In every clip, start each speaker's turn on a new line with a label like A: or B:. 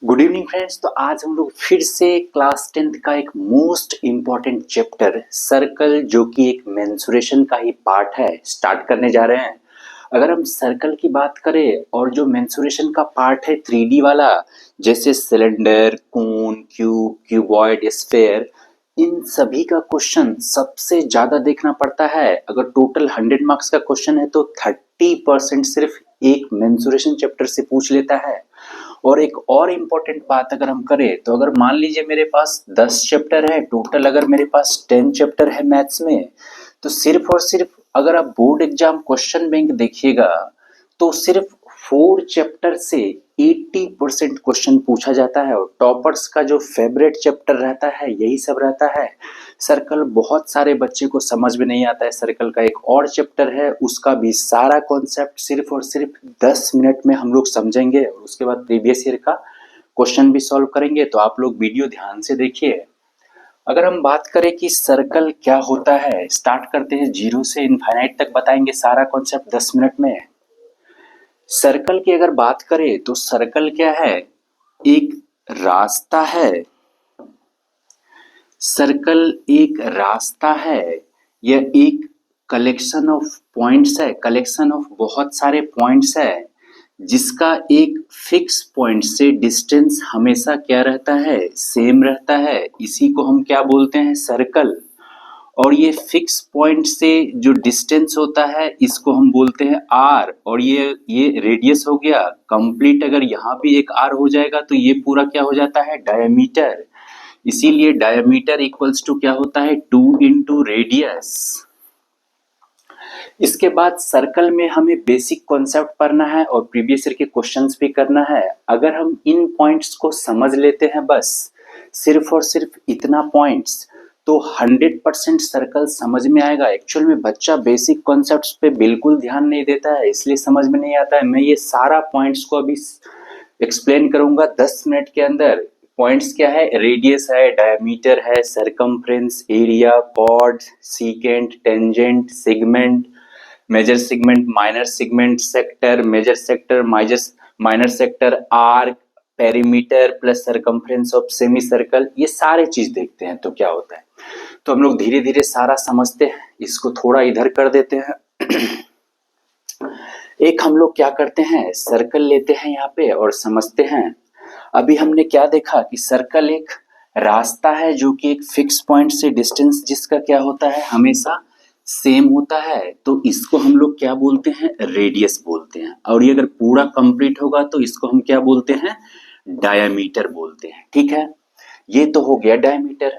A: Good evening friends. तो आज हम लोग फिर से क्लास 10th का एक मोस्ट इम्पॉर्टेंट चैप्टर सर्कल, जो कि एक मेंसुरेशन का ही पार्ट है, स्टार्ट करने जा रहे हैं। अगर हम सर्कल की बात करें और जो मेंसुरेशन का पार्ट है 3D वाला, जैसे सिलेंडर, कोन, क्यूब, क्यूबॉइड, स्फेयर, इन सभी का क्वेश्चन सबसे ज्यादा देखना पड़ता है। अगर टोटल 100 मार्क्स का क्वेश्चन है तो 30% सिर्फ एक मेंसुरेशन चैप्टर से पूछ लेता है। और एक और इम्पोर्टेंट बात अगर हम करें तो अगर मान लीजिए मेरे पास 10 चैप्टर है टोटल, अगर मेरे पास 10 चैप्टर है मैथ्स में, तो सिर्फ और सिर्फ अगर आप बोर्ड एग्जाम क्वेश्चन बैंक देखिएगा तो सिर्फ 4 चैप्टर से 80% क्वेश्चन पूछा जाता है। और टॉपर्स का जो फेवरेट चैप्टर रहता है यही सब रहता है। सर्कल बहुत सारे बच्चे को समझ में नहीं आता है। सर्कल का एक और चैप्टर है, उसका भी सारा कॉन्सेप्ट सिर्फ और सिर्फ 10 मिनट में हम लोग समझेंगे और उसके बाद प्रीवियस ईयर का क्वेश्चन भी सॉल्व करेंगे। तो आप लोग वीडियो ध्यान से देखिए। अगर हम बात करें कि सर्कल क्या होता है, स्टार्ट करते हैं, जीरो से इनफाइनाइट तक बताएंगे सारा कॉन्सेप्ट 10 मिनट में। सर्कल की अगर बात करें तो सर्कल क्या है? एक रास्ता है। सर्कल एक रास्ता है। यह एक कलेक्शन ऑफ पॉइंट्स है, कलेक्शन ऑफ बहुत सारे पॉइंट्स है, जिसका एक फिक्स पॉइंट से डिस्टेंस हमेशा क्या रहता है? सेम रहता है। इसी को हम क्या बोलते हैं? सर्कल। और ये फिक्स पॉइंट से जो डिस्टेंस होता है इसको हम बोलते हैं आर। और ये रेडियस हो गया कंप्लीट। अगर यहाँ भी एक आर हो जाएगा तो ये पूरा क्या हो जाता है? डायमीटर। इसीलिए डायमीटर इक्वल्स टू क्या होता है? 2 इंटू रेडियस। इसके बाद सर्कल में हमें बेसिक कॉन्सेप्ट पढ़ना है और प्रीवियस ईयर के क्वेश्चंस भी करना है। अगर हम इन पॉइंट्स को समझ लेते हैं, बस सिर्फ और सिर्फ इतना पॉइंट्स, तो 100% सर्कल समझ में आएगा। एक्चुअल में बच्चा बेसिक कॉन्सेप्ट्स पे बिल्कुल ध्यान नहीं देता है, इसलिए समझ में नहीं आता है। मैं ये सारा पॉइंट्स को अभी एक्सप्लेन करूंगा 10 मिनट के अंदर। पॉइंट्स क्या है? रेडियस है, डायमीटर है, circumference, area, chord, secant, tangent, segment, major segment, minor segment, sector, major sector, minor sector, arc, perimeter plus circumference of semi circle, ये सारे चीज देखते हैं तो क्या होता है। तो हम लोग धीरे धीरे सारा समझते हैं। इसको थोड़ा इधर कर देते हैं। एक हम लोग क्या करते हैं, सर्कल लेते हैं यहाँ पे और समझते हैं। अभी हमने क्या देखा कि सर्कल एक रास्ता है जो कि एक फिक्स पॉइंट से डिस्टेंस जिसका क्या होता है? हमेशा सेम होता है। तो इसको हम लोग क्या बोलते हैं? रेडियस बोलते हैं। और ये अगर पूरा कंप्लीट होगा तो इसको हम क्या बोलते हैं? डायमीटर बोलते हैं। ठीक है, ये तो हो गया डायमीटर,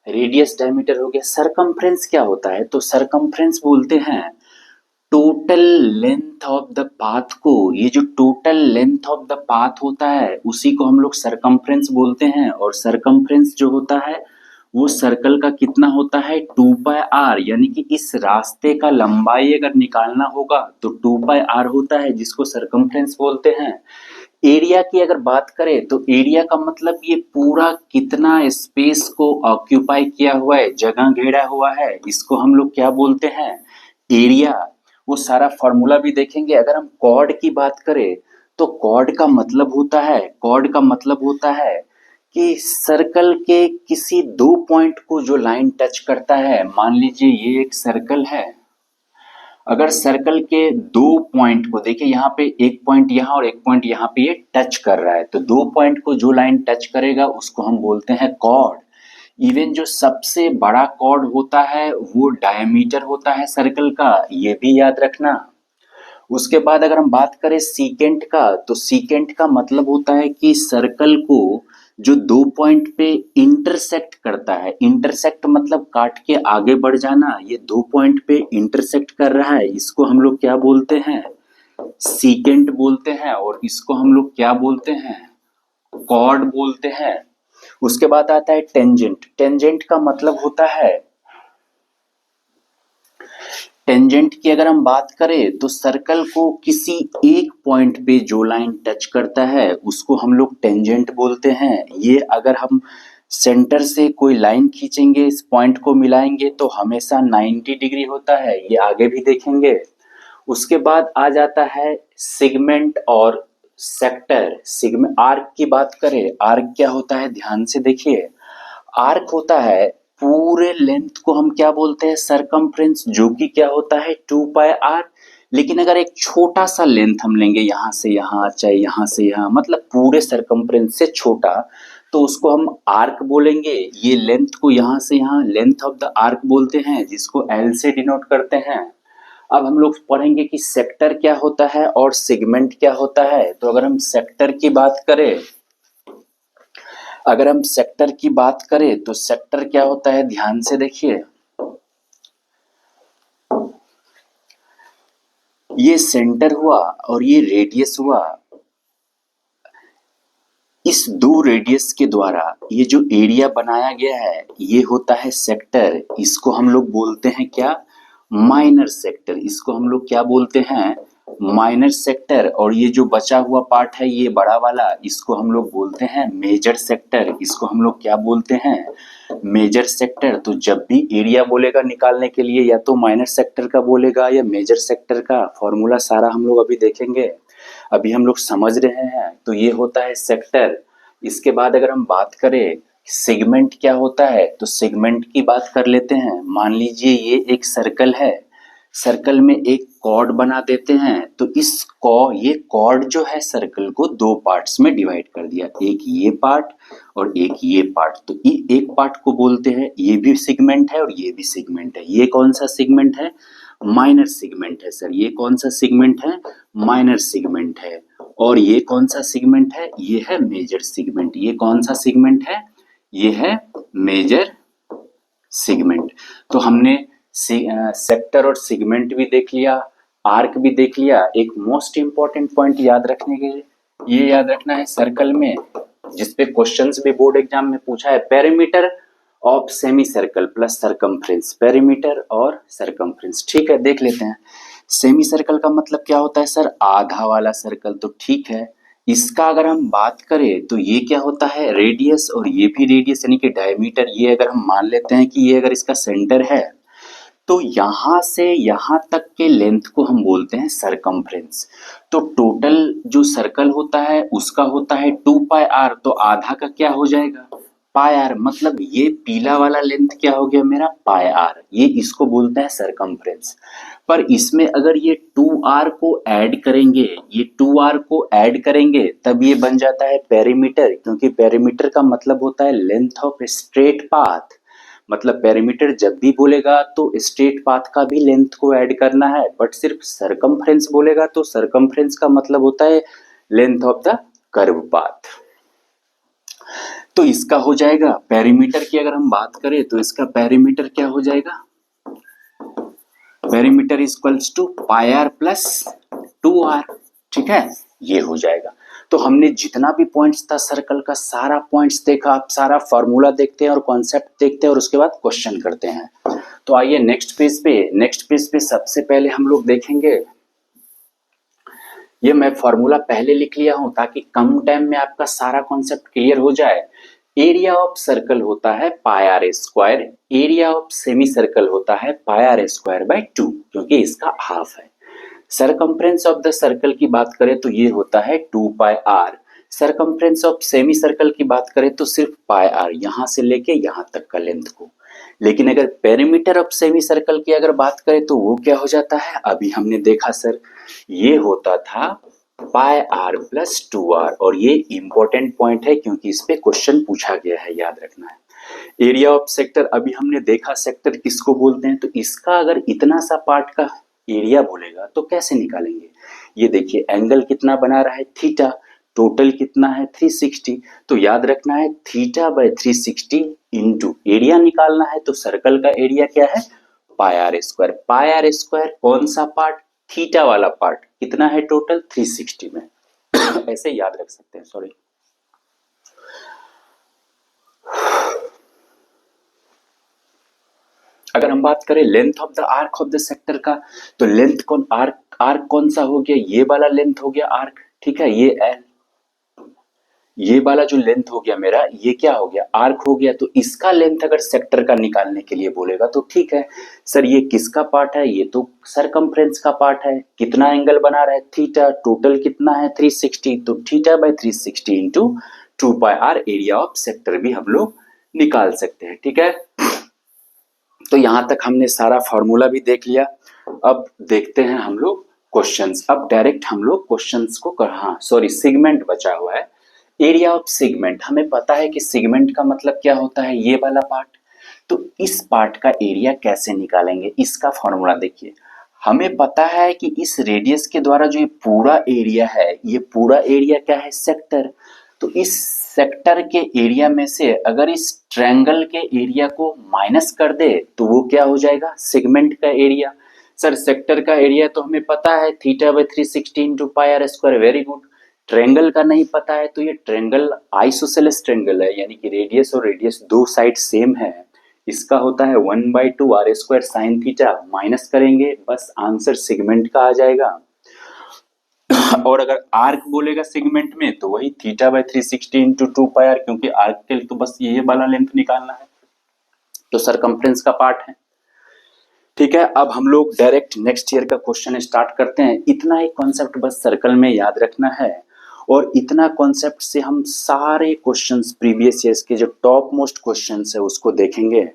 A: रेडियस डायमीटर हो गया। सरकमफ्रेंस क्या होता है? तो सरकमफ्रेंस बोलते हैं total length of the path को। ये जो total length of the path होता है उसी को हम लोग सरकमफ्रेंस बोलते हैं। और सरकमफ्रेंस जो होता है वो सर्कल का कितना होता है? 2πr। यानी कि इस रास्ते का लंबाई अगर निकालना होगा तो 2πr होता है, जिसको सरकमफ्रेंस बोलते हैं। एरिया की अगर बात करें तो एरिया का मतलब ये पूरा कितना स्पेस को ऑक्यूपाई किया हुआ है, जगह घेरा हुआ है, इसको हम लोग क्या बोलते हैं? एरिया। वो सारा फॉर्मूला भी देखेंगे। अगर हम कॉर्ड की बात करें तो कॉर्ड का मतलब होता है, कॉर्ड का मतलब होता है कि सर्कल के किसी दो पॉइंट को जो लाइन टच करता है। मान लीजिए ये एक सर्कल है, अगर सर्कल के दो पॉइंट को देखिए, यहाँ पे एक पॉइंट यहाँ और एक पॉइंट यहाँ पे ये टच कर रहा है, तो दो पॉइंट को जो लाइन टच करेगा उसको हम बोलते हैं कॉर्ड। इवन जो सबसे बड़ा कॉर्ड होता है वो डायमीटर होता है सर्कल का, ये भी याद रखना। उसके बाद अगर हम बात करें सीकेंट का, तो सीकेंट का मतलब होता है कि सर्कल को जो दो पॉइंट पे इंटरसेक्ट करता है। इंटरसेक्ट मतलब काट के आगे बढ़ जाना। ये दो पॉइंट पे इंटरसेक्ट कर रहा है, इसको हम लोग क्या बोलते हैं? सीकेंट बोलते हैं। और इसको हम लोग क्या बोलते हैं? कॉर्ड बोलते हैं। उसके बाद आता है टेंजेंट। टेंजेंट का मतलब होता है, टेंजेंट की अगर हम बात करें तो सर्कल को किसी एक पॉइंट पे जो लाइन टच करता है उसको हम लोग टेंजेंट बोलते हैं। ये अगर हम सेंटर से कोई लाइन खींचेंगे, इस पॉइंट को मिलाएंगे तो हमेशा 90 डिग्री होता है, ये आगे भी देखेंगे। उसके बाद आ जाता है सेगमेंट और सेक्टर सिग्मा आर्क की बात करें, आर्क क्या होता है ध्यान से देखिए। आर्क होता है पूरे लेंथ को हम क्या बोलते हैं, सरकमफ्रेंस, जो कि क्या होता है 2πr। लेकिन अगर एक छोटा सा लेंथ हम लेंगे यहाँ से यहाँ, चाहे यहाँ से यहाँ, मतलब पूरे सरकमफ्रेंस से छोटा, तो उसको हम आर्क बोलेंगे। ये लेंथ को यहाँ से यहाँ लेंथ ऑफ द आर्क बोलते हैं, जिसको एल से डिनोट करते हैं। अब हम लोग पढ़ेंगे कि सेक्टर क्या होता है और सेगमेंट क्या होता है। तो अगर हम सेक्टर की बात करें, तो सेक्टर क्या होता है ध्यान से देखिए। ये सेंटर हुआ और ये रेडियस हुआ। इस दो रेडियस के द्वारा ये जो एरिया बनाया गया है ये होता है सेक्टर। इसको हम लोग बोलते हैं क्या, माइनर सेक्टर। इसको हम लोग क्या बोलते हैं, माइनर सेक्टर। और ये जो बचा हुआ पार्ट है ये बड़ा वाला, इसको हम लोग बोलते हैं मेजर सेक्टर। इसको हम लोग क्या बोलते हैं, मेजर सेक्टर। तो जब भी एरिया बोलेगा निकालने के लिए, या तो माइनर सेक्टर का बोलेगा या मेजर सेक्टर का। फॉर्मूला सारा हम लोग अभी देखेंगे, अभी हम लोग समझ रहे हैं। तो ये होता है सेक्टर। इसके बाद अगर हम बात करें सेगमेंट क्या होता है, तो सेगमेंट की बात कर लेते हैं। मान लीजिए ये एक सर्कल है, सर्कल में एक कॉर्ड बना देते हैं। तो ये कॉर्ड जो है सर्कल को दो पार्ट्स में डिवाइड कर दिया, एक ये पार्ट और एक ये पार्ट। तो एक पार्ट को बोलते हैं, ये भी सेगमेंट है और ये भी सेगमेंट है। ये कौन सा सेगमेंट है, माइनर सेगमेंट है सर। ये कौन सा सेगमेंट है, माइनर सेगमेंट है। और ये कौन सा सेगमेंट है, ये है मेजर सेगमेंट। ये कौन सा सेगमेंट है, ये है मेजर सेगमेंट। तो हमने सेक्टर और सेगमेंट भी देख लिया, आर्क भी देख लिया। एक मोस्ट इंपॉर्टेंट पॉइंट याद रखने के लिए, ये याद रखना है सर्कल में, जिसपे क्वेश्चंस भी बोर्ड एग्जाम में पूछा है, perimeter of semi circle plus circumference. Perimeter और सरकमफ्रेंस, ठीक है देख लेते हैं। सेमी सर्कल का मतलब क्या होता है सर, आधा वाला सर्कल। तो ठीक है, इसका अगर हम बात करें तो ये क्या होता है, रेडियस, और ये भी रेडियस यानी कि डायमीटर। ये अगर हम मान लेते हैं कि ये अगर इसका सेंटर है, तो यहां से यहां तक के लेंथ को हम बोलते हैं सरकमफ्रेंस। तो टोटल जो सर्कल होता है उसका होता है 2πr। तो आधा का क्या हो जाएगा, πr। मतलब ये पीला वाला लेंथ क्या हो गया मेरा, πr। ये इसको बोलते हैं सरकमफ्रेंस। पर इसमें अगर ये 2r को ऐड करेंगे, तब ये बन जाता है पेरीमीटर। क्योंकि पेरीमीटर का मतलब होता है लेंथ ऑफ स्ट्रेट पाथ। मतलब पेरीमीटर जब भी बोलेगा तो स्ट्रेट पाथ का भी लेंथ को ऐड करना है। बट सिर्फ सरकमफ्रेंस बोलेगा तो सरकमफ्रेंस का मतलब होता है length of the curve path. तो इसका हो जाएगा पेरीमीटर की अगर हम बात करें तो इसका पेरीमीटर क्या हो जाएगा, perimeter equals to πr plus 2r। ठीक है, ये हो जाएगा। तो हमने जितना भी पॉइंट्स था सर्कल का सारा पॉइंट्स देखा। आप सारा फॉर्मूला देखते हैं और कॉन्सेप्ट देखते हैं और उसके बाद क्वेश्चन करते हैं। तो आइए नेक्स्ट पेज पे सबसे पहले हम लोग देखेंगे, ये मैं फॉर्मूला पहले लिख लिया हूं ताकि कम टाइम में आपका सारा कॉन्सेप्ट क्लियर हो जाए। एरिया ऑफ सर्कल होता है πr square, area of semi circle होता है πr स्क्वायर बाय 2, क्योंकि इसका हाफ है। सरकमफ्रेंस ऑफ द सर्कल की बात करें तो ये होता है 2πr। Circumference of semi circle की बात करें तो सिर्फ πr, यहां से लेके यहां तक का लेंथ को। लेकिन अगर पेरीमीटर ऑफ सेमी सर्कल की अगर बात करें तो वो क्या हो जाता है, अभी हमने देखा सर, ये होता था πr प्लस 2r। और ये इंपॉर्टेंट पॉइंट है क्योंकि इस पे क्वेश्चन पूछा गया है, याद रखना है। एरिया ऑफ सेक्टर अभी हमने देखा, सेक्टर किसको बोलते हैं। तो इसका अगर इतना सा पार्ट का एरिया बोलेगा तो कैसे निकालेंगे। ये देखिए एंगल कितना बना रहा है, थीटा। टोटल कितना है 360। तो याद रखना है थीटा बाय 360 इंटू एरिया निकालना है। तो सर्कल का एरिया क्या है, πr स्क्वायर। πr स्क्वायर कौन सा पार्ट, थीटा वाला पार्ट। कितना है टोटल 360 में। ऐसे याद रख सकते हैं, सॉरी। अगर हम बात करें length of the arc of the sector का, तो लेंथ कौन, आर्क कौन सा हो गया, ये वाला लेंथ हो गया आर्क। ठीक है, ये एल। ये वाला जो लेंथ हो गया मेरा, ये क्या हो गया, आर्क हो गया। तो इसका लेंथ अगर सेक्टर का निकालने के लिए बोलेगा तो ठीक है सर, ये किसका पार्ट है, ये तो सरकमफ्रेंस का पार्ट है, कितना एंगल बना रहा है, थीटा, टोटल कितना है 360, तो theta by 360 into 2 pi R area of sector भी हम लोग निकाल सकते हैं। ठीक है, तो यहां तक हमने सारा फॉर्मूला भी देख लिया। अब देखते हैं हम लोग क्वेश्चंस। अब डायरेक्ट हम लोग क्वेश्चंस को हाँ सॉरी, सेगमेंट बचा हुआ है, एरिया ऑफ सेगमेंट। हमें पता है कि सेगमेंट का मतलब क्या होता है, ये वाला पार्ट। तो इस पार्ट का एरिया कैसे निकालेंगे, इसका फॉर्मूला देखिए। हमें पता है कि इस रेडियस के द्वारा जो ये पूरा एरिया है, ये पूरा एरिया क्या है, सेक्टर। तो इस सेक्टर के एरिया में से अगर इस ट्रायंगल के एरिया को माइनस कर दे तो वो क्या हो जाएगा, सेगमेंट का एरिया। सर सेक्टर का एरिया तो हमें पता है, theta by 360 into pi R square. Very good. Triangle का नहीं पता है, तो ये ट्रायंगल आइसोसेलेस ट्रायंगल है, यानी कि रेडियस और रेडियस दो साइड सेम है। इसका होता है 1/2 R square sine theta, minus करेंगे बस आंसर सेगमेंट का आ जाएगा। और अगर आर्क बोलेगा सेगमेंट में तो वही theta by 360 into 2 pi R, क्योंकि आर्क के लिए तो बस ये वाला लेंथ निकालना है, तो सरकमफ्रेंस का पार्ट है। ठीक है, अब हम लोग डायरेक्ट नेक्स्ट ईयर का क्वेश्चन स्टार्ट करते हैं। इतना ही कॉन्सेप्ट बस सर्कल में याद रखना है, और इतना कॉन्सेप्ट से हम सारे क्वेश्चंस प्रीवियस ईयर्स के जो टॉप मोस्ट क्वेश्चंस है उसको देखेंगे।